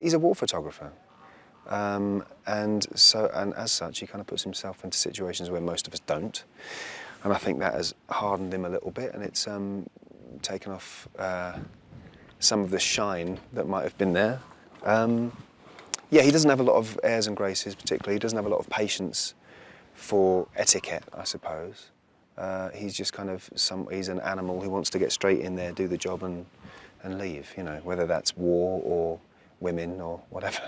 he's a war photographer. And as such, he kind of puts himself into situations where most of us don't. And I think that has hardened him a little bit, and it's taken off some of the shine that might have been there. Yeah, he doesn't have a lot of airs and graces particularly. He doesn't have a lot of patience for etiquette, I suppose. He's just kind of he's an animal who wants to get straight in there, do the job and leave, you know, whether that's war or women or whatever.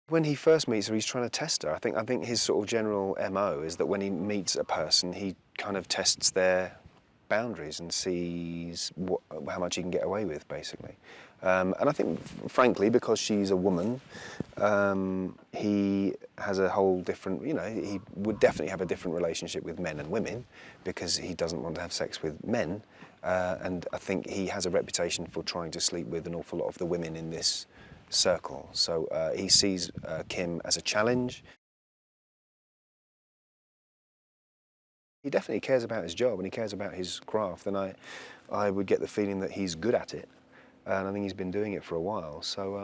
When he first meets her, he's trying to test her. I think his sort of general MO is that when he meets a person, he kind of tests their boundaries and sees how much he can get away with, basically. And I think, frankly, because she's a woman, he has a whole different, you know, he would definitely have a different relationship with men and women because he doesn't want to have sex with men. And I think he has a reputation for trying to sleep with an awful lot of the women in this circle. So he sees Kim as a challenge. He definitely cares about his job and he cares about his craft, and I would get the feeling that he's good at it, and I think he's been doing it for a while. So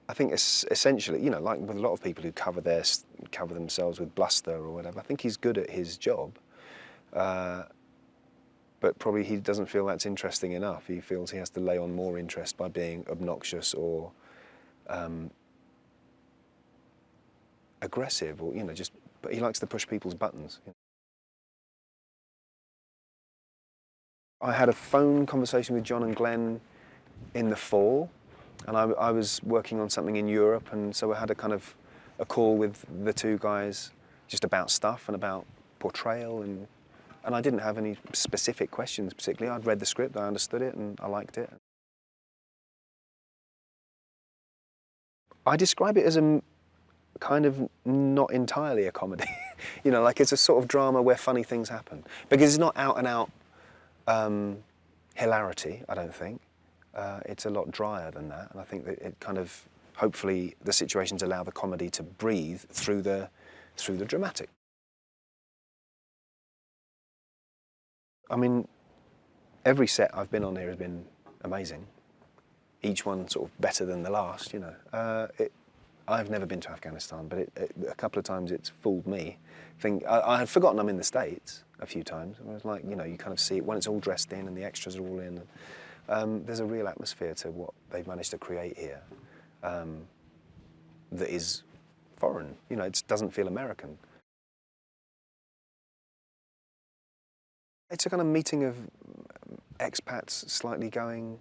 I think essentially, you know, like with a lot of people who cover themselves with bluster or whatever, I think he's good at his job, but probably he doesn't feel that's interesting enough. He feels he has to lay on more interest by being obnoxious or aggressive, or, you know, but he likes to push people's buttons. I had a phone conversation with John and Glenn in the fall, and I was working on something in Europe, and so I had a call with the two guys just about stuff and about portrayal, and I didn't have any specific questions particularly. I'd read the script, I understood it, and I liked it. I describe it as a kind of not entirely a comedy. You know, like it's a sort of drama where funny things happen. Because it's not out and out hilarity, I don't think. It's a lot drier than that, and I think that it kind of, hopefully the situations allow the comedy to breathe through the dramatic. I mean, every set I've been on here has been amazing. Each one sort of better than the last, you know. I've never been to Afghanistan, but a couple of times it's fooled me. I had forgotten I'm in the States a few times. I was like, you know, you kind of see it when it's all dressed in and the extras are all in. There's a real atmosphere to what they've managed to create here that is foreign. You know, it doesn't feel American. It's a kind of meeting of expats slightly going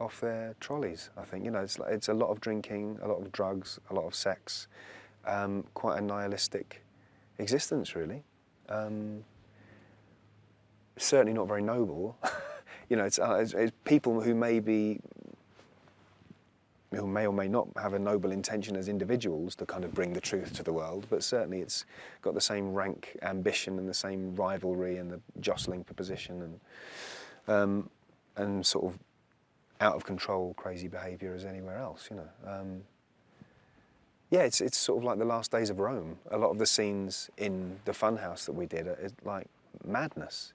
off their trolleys, I think. You know, it's a lot of drinking, a lot of drugs, a lot of sex, quite a nihilistic existence, really. Certainly not very noble. You know, it's people who may or may not have a noble intention as individuals to kind of bring the truth to the world, but certainly it's got the same rank ambition and the same rivalry and the jostling for position and sort of out of control crazy behaviour as anywhere else, you know. Yeah, it's sort of like the last days of Rome. A lot of the scenes in the funhouse that we did are like madness.